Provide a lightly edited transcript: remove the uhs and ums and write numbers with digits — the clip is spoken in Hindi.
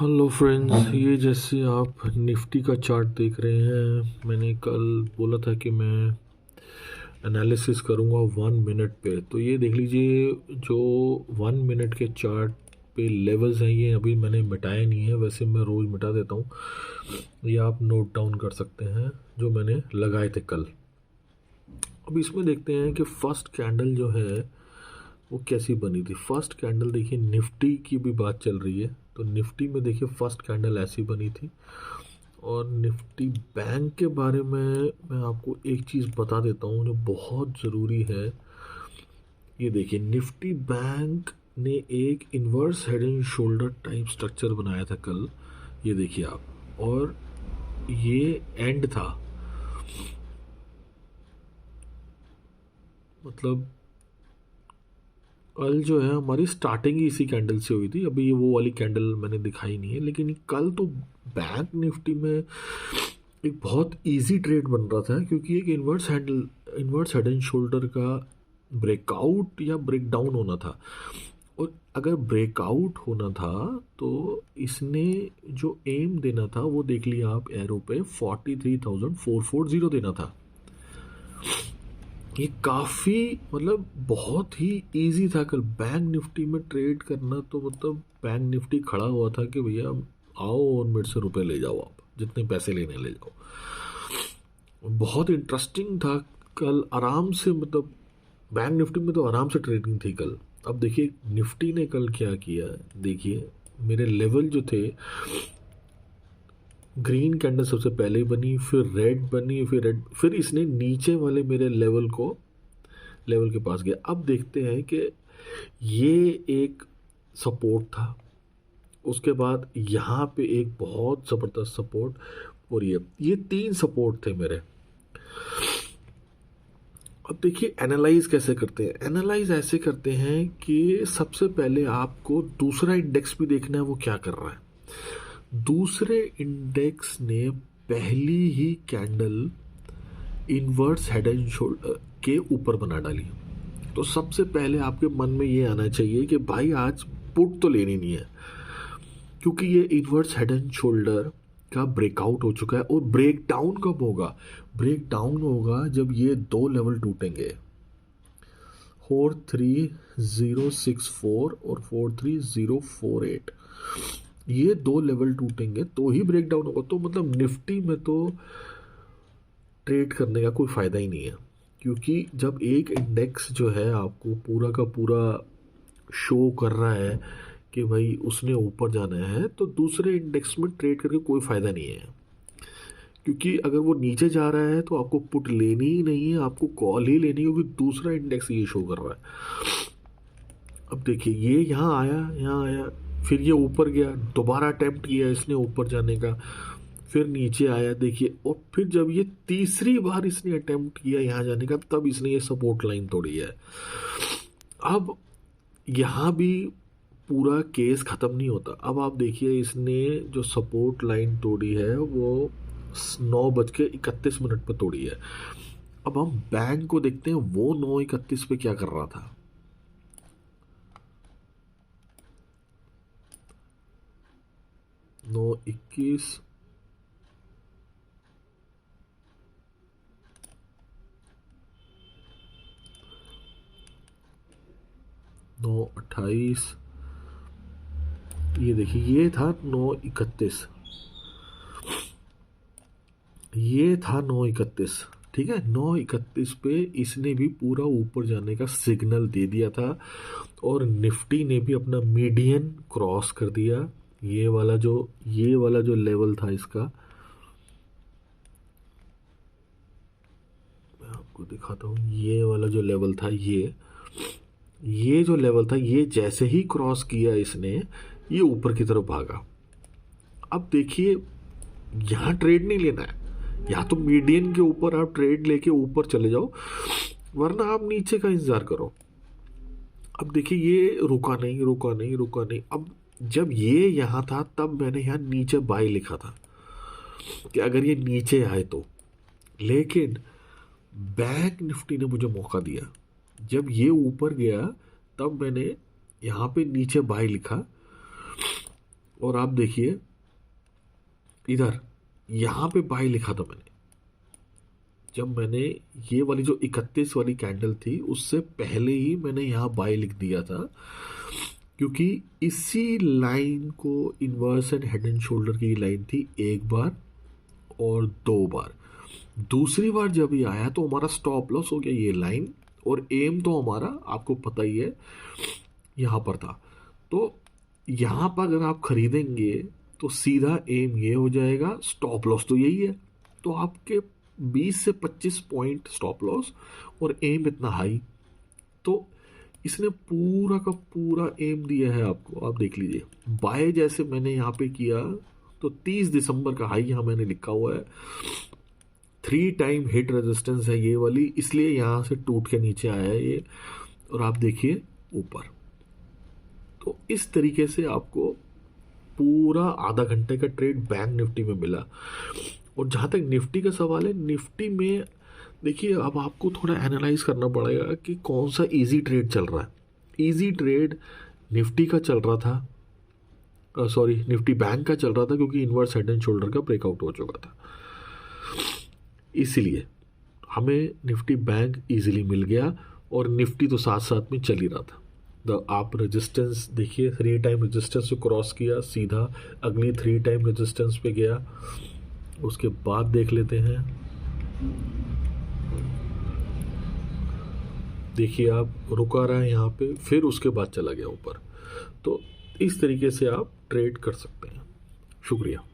हेलो फ्रेंड्स, ये जैसे आप निफ्टी का चार्ट देख रहे हैं, मैंने कल बोला था कि मैं एनालिसिस करूंगा 1 मिनट पे। तो ये देख लीजिए, जो 1 मिनट के चार्ट पे लेवल्स हैं ये अभी मैंने मिटाए नहीं है। वैसे मैं रोज़ मिटा देता हूँ, ये आप नोट डाउन कर सकते हैं जो मैंने लगाए थे कल। अब इसमें देखते हैं कि फर्स्ट कैंडल जो है वो कैसी बनी थी। फर्स्ट कैंडल देखिए, निफ्टी की भी बात चल रही है तो निफ्टी में देखिए फर्स्ट कैंडल ऐसी बनी थी। और निफ्टी बैंक के बारे में मैं आपको एक चीज़ बता देता हूँ जो बहुत ज़रूरी है। ये देखिए, निफ्टी बैंक ने एक inverse head and shoulder type structure बनाया था कल। ये देखिए आप, और ये एंड था, मतलब कल जो है हमारी स्टार्टिंग ही इसी कैंडल से हुई थी। अभी ये वो वाली कैंडल मैंने दिखाई नहीं है, लेकिन कल तो बैंक निफ्टी में एक बहुत इजी ट्रेड बन रहा था, क्योंकि एक इन्वर्स हेड एंड शोल्डर का ब्रेकआउट या ब्रेकडाउन होना था। और अगर ब्रेकआउट होना था तो इसने जो एम देना था वो देख लिया आप, एरो पे 43,440 देना था। ये काफ़ी, मतलब बहुत ही इजी था कल बैंक निफ्टी में ट्रेड करना। तो मतलब बैंक निफ्टी खड़ा हुआ था कि भैया आओ और मेरे से रुपए ले जाओ, आप जितने पैसे लेने ले जाओ। बहुत इंटरेस्टिंग था कल, आराम से, मतलब बैंक निफ्टी में तो आराम से ट्रेडिंग थी कल। अब देखिए निफ्टी ने कल क्या किया, देखिए मेरे लेवल जो थे, ग्रीन कैंडल सबसे पहले बनी, फिर रेड बनी, फिर रेड, फिर इसने नीचे वाले मेरे लेवल के पास गया। अब देखते हैं कि ये एक सपोर्ट था, उसके बाद यहाँ पे एक बहुत ज़बरदस्त सपोर्ट, और ये तीन सपोर्ट थे मेरे। अब देखिए एनालाइज कैसे करते हैं। एनालाइज ऐसे करते हैं कि सबसे पहले आपको दूसरा इंडेक्स भी देखना है वो क्या कर रहा है। दूसरे इंडेक्स ने पहली ही candle inverse head and shoulder के ऊपर बना डाली। तो सबसे पहले आपके मन में ये आना चाहिए कि भाई आज पुट तो लेनी नहीं है, क्योंकि ये इन्वर्स हेड एंड शोल्डर का ब्रेकआउट हो चुका है। और ब्रेक डाउन कब होगा? ब्रेक डाउन होगा जब ये दो लेवल टूटेंगे, 43064 और 43048। ये दो लेवल टूटेंगे तो ही ब्रेक डाउन होगा। तो मतलब निफ्टी में तो ट्रेड करने का कोई फ़ायदा ही नहीं है, क्योंकि जब एक इंडेक्स जो है आपको पूरा का पूरा शो कर रहा है कि भाई उसने ऊपर जाना है, तो दूसरे इंडेक्स में ट्रेड करके कोई फ़ायदा नहीं है। क्योंकि अगर वो नीचे जा रहा है तो आपको पुट लेनी ही नहीं है, आपको कॉल ही लेनी है, क्योंकि दूसरा इंडेक्स ये शो कर रहा है। अब देखिए ये यहाँ आया, फिर ये ऊपर गया, दोबारा अटेम्प्ट किया इसने ऊपर जाने का, फिर नीचे आया देखिए, और फिर जब ये तीसरी बार इसने अटेम्प्ट किया यहाँ जाने का, तब इसने ये सपोर्ट लाइन तोड़ी है। अब यहाँ भी पूरा केस ख़त्म नहीं होता। अब आप देखिए इसने जो सपोर्ट लाइन तोड़ी है वो 9:31 पर तोड़ी है। अब हम बैंक को देखते हैं, वो 9:31 पे क्या कर रहा था। 9:21, 9:28, ये देखिए ये था 9:31, ये था 9:31। ठीक है, 9:31 पे इसने भी पूरा ऊपर जाने का सिग्नल दे दिया था, और निफ्टी ने भी अपना मीडियन क्रॉस कर दिया। ये वाला जो लेवल था इसका, मैं आपको दिखाता हूँ। ये वाला जो लेवल था, ये जो लेवल था, ये जैसे ही क्रॉस किया इसने, ये ऊपर की तरफ भागा। अब देखिए यहाँ ट्रेड नहीं लेना है, या तो मीडियन के ऊपर आप ट्रेड लेके ऊपर चले जाओ, वरना आप नीचे का इंतजार करो। अब देखिए ये रुका नहीं, रुका नहीं, रुका नहीं। अब जब ये यहाँ था तब मैंने यहाँ नीचे बाय लिखा था कि अगर ये नीचे आए तो, लेकिन बैंक निफ्टी ने मुझे मौका दिया। जब ये ऊपर गया तब मैंने यहाँ पे नीचे बाय लिखा, और आप देखिए इधर यहाँ पे बाय लिखा था मैंने, जब मैंने ये वाली जो 31 वाली कैंडल थी उससे पहले ही मैंने यहाँ बाय लिख दिया था, क्योंकि इसी लाइन को inverse and head and shoulder की लाइन थी एक बार और दो बार। दूसरी बार जब ये आया तो हमारा स्टॉप लॉस हो गया ये लाइन, और एम तो हमारा आपको पता ही है यहाँ पर था। तो यहाँ पर अगर आप खरीदेंगे तो सीधा एम ये हो जाएगा, स्टॉप लॉस तो यही है, तो आपके 20 से 25 पॉइंट स्टॉप लॉस और एम इतना हाई। तो इसने पूरा का पूरा एम दिया है आपको, आप देख लीजिए। बाय जैसे मैंने यहाँ पे किया तो 30 दिसंबर का हाई यहाँ मैंने लिखा हुआ है, 3 टाइम हिट रेजिस्टेंस है ये वाली, इसलिए यहाँ से टूट के नीचे आया है ये, और आप देखिए ऊपर। तो इस तरीके से आपको पूरा आधा घंटे का ट्रेड बैंक निफ्टी में मिला। और जहाँ तक निफ्टी का सवाल है, निफ्टी में देखिए अब आपको थोड़ा एनालाइज करना पड़ेगा कि कौन सा इजी ट्रेड चल रहा है। इजी ट्रेड निफ्टी का चल रहा था, सॉरी निफ्टी बैंक का चल रहा था, क्योंकि इनवर्स हेड एंड शोल्डर का ब्रेकआउट हो चुका था, इसीलिए हमें निफ्टी बैंक इजीली मिल गया। और निफ्टी तो साथ साथ में चल ही रहा था। आप रेजिस्टेंस देखिए, 3 टाइम रेजिस्टेंस को क्रॉस किया, सीधा अगली 3 टाइम रेजिस्टेंस पे गया। उसके बाद देख लेते हैं, देखिए आप रुका रहा है यहाँ पे, फिर उसके बाद चला गया ऊपर। तो इस तरीके से आप ट्रेड कर सकते हैं। शुक्रिया।